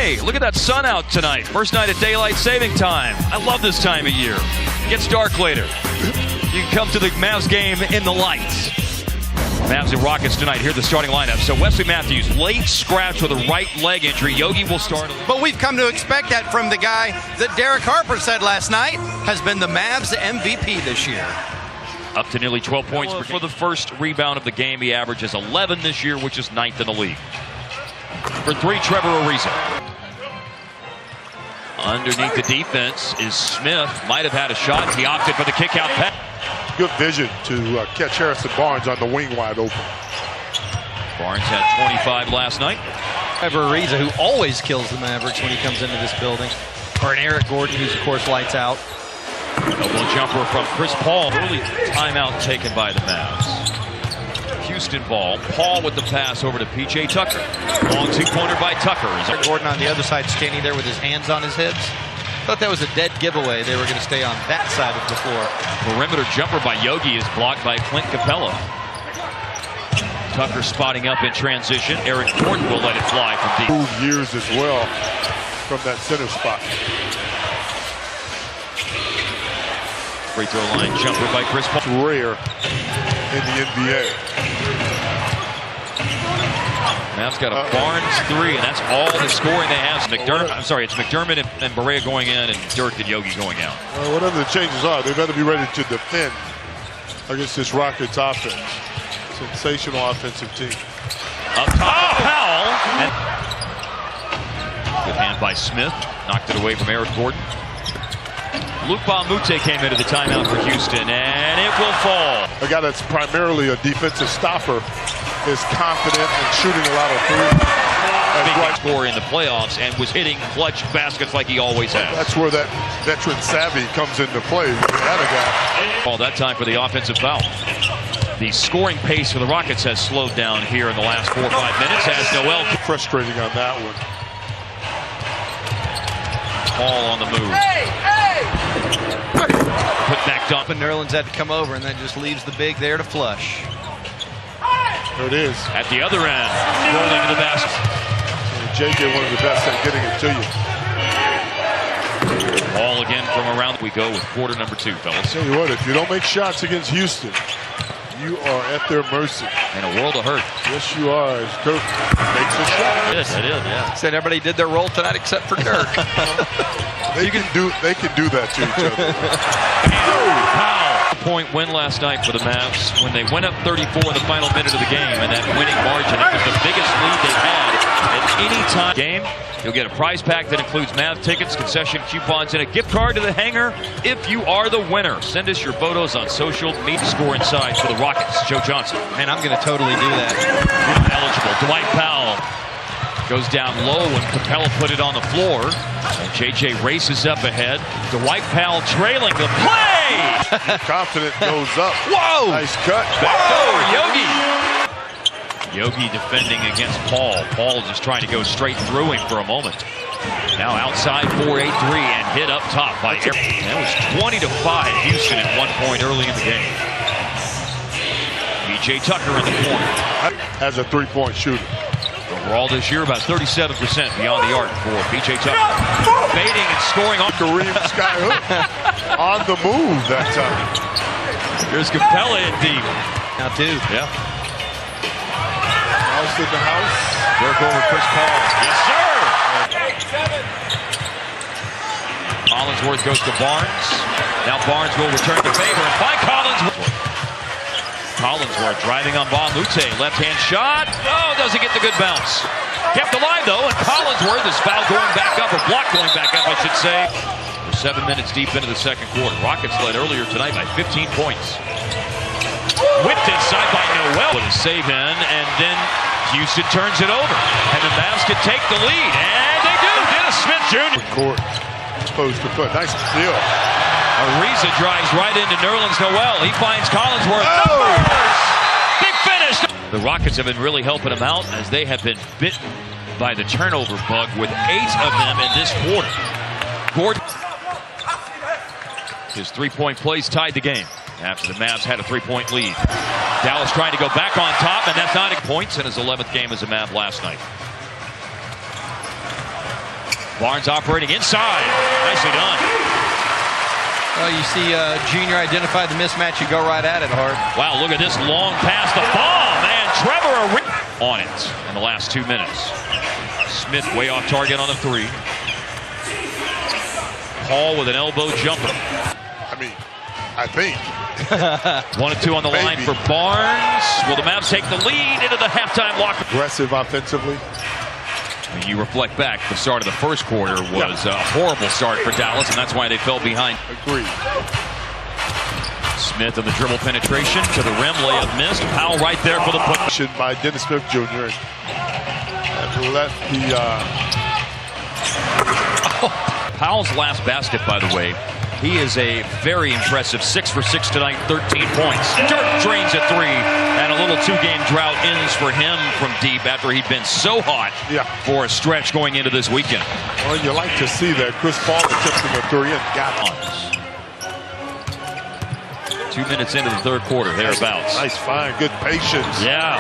Hey, look at that sun out tonight. First night of daylight saving time. I love this time of year. It gets dark later. You can come to the Mavs game in the lights. Mavs and Rockets tonight. Here are the starting lineup. So Wesley Matthews, late scratch with a right leg injury. Yogi will start. But we've come to expect that from the guy that Derek Harper said last night has been the Mavs MVP this year. Up to nearly 12 points for the first rebound of the game. He averages 11 this year, which is 9th in the league. For three, Trevor Ariza. Underneath the defense is Smith. Might have had a shot. He opted for the kick-out pass. Good vision to catch Harrison Barnes on the wing wide open. Barnes had 25 last night. Trevor Ariza, who always kills the Mavericks when he comes into this building. Or an Eric Gordon, who's, of course, lights out. Elbow jumper from Chris Paul. Early timeout taken by the Mavs. Houston ball. Paul with the pass over to P.J. Tucker. Long two-pointer by Tucker. Eric Gordon on the other side standing there with his hands on his hips. Thought that was a dead giveaway. They were going to stay on that side of the floor. Perimeter jumper by Yogi is blocked by Clint Capella. Tucker spotting up in transition. Eric Gordon will let it fly from deep. 2 years as well from that center spot. Free throw line jumper by Chris Paul. It's rare in the NBA. Mavs got a Barnes three, and that's all the scoring they have. It's McDermott and Barea going in, and Dirk and Yogi going out. Well, whatever the changes are, they better be ready to defend against this Rockets offense. Sensational offensive team. Up top, Powell. And good hand by Smith. Knocked it away from Eric Gordon. Luke Baumute came into the timeout for Houston, and it will fall. A guy that's primarily a defensive stopper is confident and shooting a lot of threes. Big scorer in the playoffs and was hitting clutch baskets like he always has. That's where that veteran savvy comes into play. That guy. All that time for the offensive foul. The scoring pace for the Rockets has slowed down here in the last 4 or 5 minutes as Noel. Frustrating on that one. Paul on the move. Put back dump. And Nerlens had to come over, and then just leaves the big there to flush. There it is. At the other end, rolling to the basket. JJ, one of the best at getting it to you. Ball again from around. We go with quarter number 2, fellas. Tell you what, if you don't make shots against Houston, you are at their mercy. In a world of hurt. Yes, you are. As Dirk makes a shot. Yes, it is. Yeah. Said everybody did their role tonight except for Dirk. They can do that to each other. Powell. Point win last night for the Mavs when they went up 34 in the final minute of the game, and that winning margin, it was the biggest lead they've had at any time. Game, you'll get a prize pack that includes Mavs tickets, concession coupons, and a gift card to the hangar if you are the winner. Send us your photos on social media. Score inside for the Rockets. Joe Johnson. Man, I'm going to totally do that. Eligible. Dwight Powell goes down low when Capella put it on the floor. And JJ races up ahead. Dwight Powell trailing the play. Confident goes up. Whoa! Nice cut. Backdoor Yogi. Yogi defending against Paul. Paul just trying to go straight through him for a moment. Now outside 4-8-3 and hit up top by Eric. That was 20-5 Houston at one point early in the game. P.J. Tucker in the corner. As a three-point shooter. Overall this year, about 37% beyond the arc for P.J. Tucker. Fading and scoring on Kareem Skyhook on the move that time. Here's Capella in deep. Now, two. Yeah. House in the house. Work over Chris Paul. Yes, sir! Collinsworth goes to Barnes. Now Barnes will return the favor and find Collinsworth. Collinsworth driving on Baumute. Left-hand shot. Oh, doesn't get the good bounce. Kept alive, though, and Collinsworth is fouled going back up, or blocked going back up, I should say. We're 7 minutes deep into the second quarter. Rockets led earlier tonight by 15 points. Whipped inside by Noel with a save in, and then Houston turns it over. And the Mavs can take the lead, and they do. Dennis Smith Jr. Court post to foot. Nice steal. Ariza drives right into Nerlens Noel. He finds Collinsworth. Oh! Big finish. The Rockets have been really helping him out as they have been bitten by the turnover bug with 8 of them in this quarter. Gordon. His three-point plays tied the game after the Mavs had a 3-point lead. Dallas trying to go back on top, and that's not points in his 11th game as a Mav last night. Barnes operating inside. Nicely done. Well, you see Junior identify the mismatch, you go right at it hard. Wow, look at this long pass. The bomb, man. Trevor on it in the last 2 minutes. Smith way off target on the three. Paul with an elbow jumper. I think. 1 and 2 on the line for Barnes. Will the Mavs take the lead into the halftime locker? Aggressive offensively. When you reflect back, the start of the first quarter was a horrible start for Dallas, and that's why they fell behind. Agreed. Smith on the dribble penetration to the rim, layup missed. Powell right there for the put. By Dennis Smith Jr. and let the Powell's last basket, by the way, he is a very impressive 6 for 6 tonight, 13 points. Dirk drains a three, and a little 2-game drought ends for him from deep after he'd been so hot for a stretch going into this weekend. Well, you like to see that. Chris Paul attempting a three and got on. 2 minutes into the third quarter, thereabouts. Nice find, good patience. Yeah,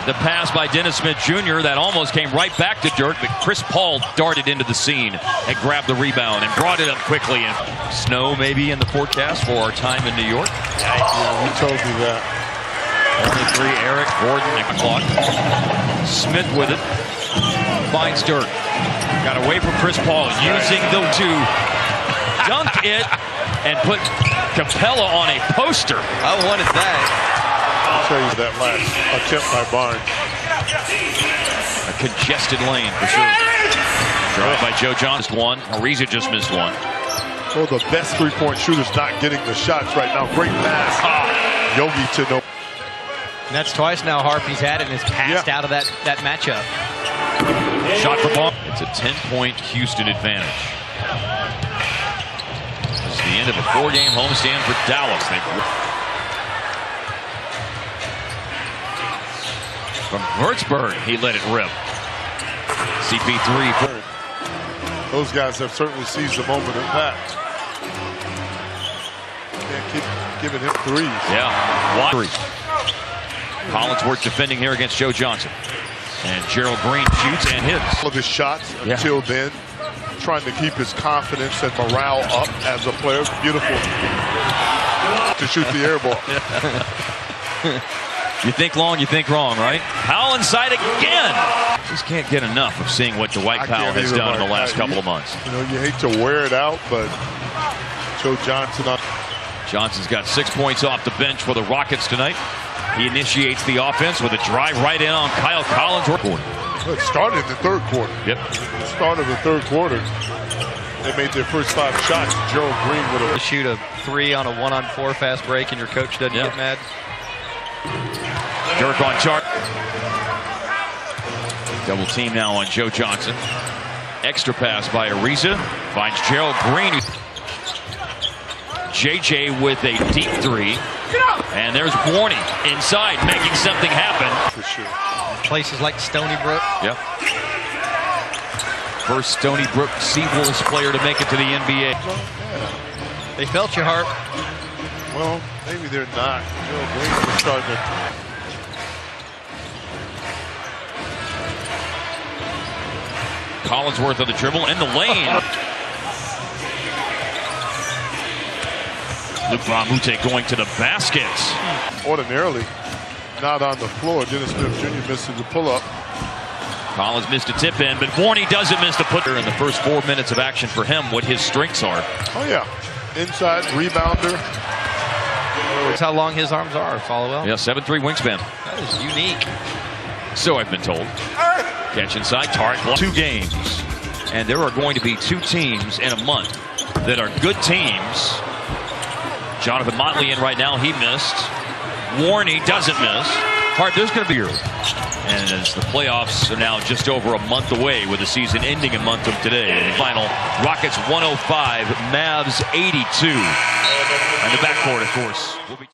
the pass by Dennis Smith Jr. that almost came right back to Dirk, but Chris Paul darted into the scene and grabbed the rebound and brought it up quickly. And snow maybe in the forecast for our time in New York. Yeah, we told you that. Only three, Eric, Gordon, and clock. Smith with it. Finds Dirk. Got away from Chris Paul, using the two. Dunk it and put Capella on a poster. I wanted that. I'll show you that last attempt by Barnes. A congested lane for sure. Drive by Joe Johnson. One. Ariza just missed one. So the best three-point shooters not getting the shots right now. Great pass. Yogi to no. And that's twice now Harp he's had it and has passed out of that matchup. Shot for ball. It's a 10-point Houston advantage. It's the end of a 4-game homestand for Dallas. From Würzburg, he let it rip. CP3. Those guys have certainly seized the moment of impact. Can't keep giving him threes. Yeah. Three. Collinsworth defending here against Joe Johnson. And Gerald Green shoots and hits. All of his shots until then, trying to keep his confidence and morale up as a player. Beautiful to shoot the air ball. You think long, you think wrong, right? Powell inside again. Just can't get enough of seeing what Dwight Powell has done in the last couple of months. You know, you hate to wear it out, but Joe Johnson. Johnson's got 6 points off the bench for the Rockets tonight. He initiates the offense with a drive right in on Kyle Collinsworth. It started in the third quarter. Yep. The start of the third quarter, they made their first 5 shots. Gerald Green with a shoot a 3 on a 1-on-4 fast break, and your coach doesn't get mad. Dirk on chart. Double team now on Joe Johnson. Extra pass by Ariza. Finds Gerald Green. JJ with a deep 3. And there's Warney inside, making something happen. for sure. Places like Stony Brook. Yep. First Stony Brook Seawolves player to make it to the NBA. They felt you, Hart. Well, maybe they're not. Gerald Green is starting to. Collinsworth on the dribble in the lane. Luke Bramute going to the basket. Ordinarily not on the floor. Dennis Smith Jr. misses the pull-up. Collins missed a tip in, but Warney doesn't miss the put in the first 4 minutes of action for him, what his strengths are. Oh, yeah. Inside, rebounder. That's how long his arms are, Followell. Yeah, 7'3" wingspan. That is unique. So I've been told. Catch inside, Tarek. 2 games. And there are going to be 2 teams in a month that are good teams. Jonathan Motley in right now, he missed. Warney doesn't miss. Hart, there's going to be here. And as the playoffs are now just over a month away, with the season ending a month from today. And final, Rockets 105, Mavs 82. And the backcourt, of course, will be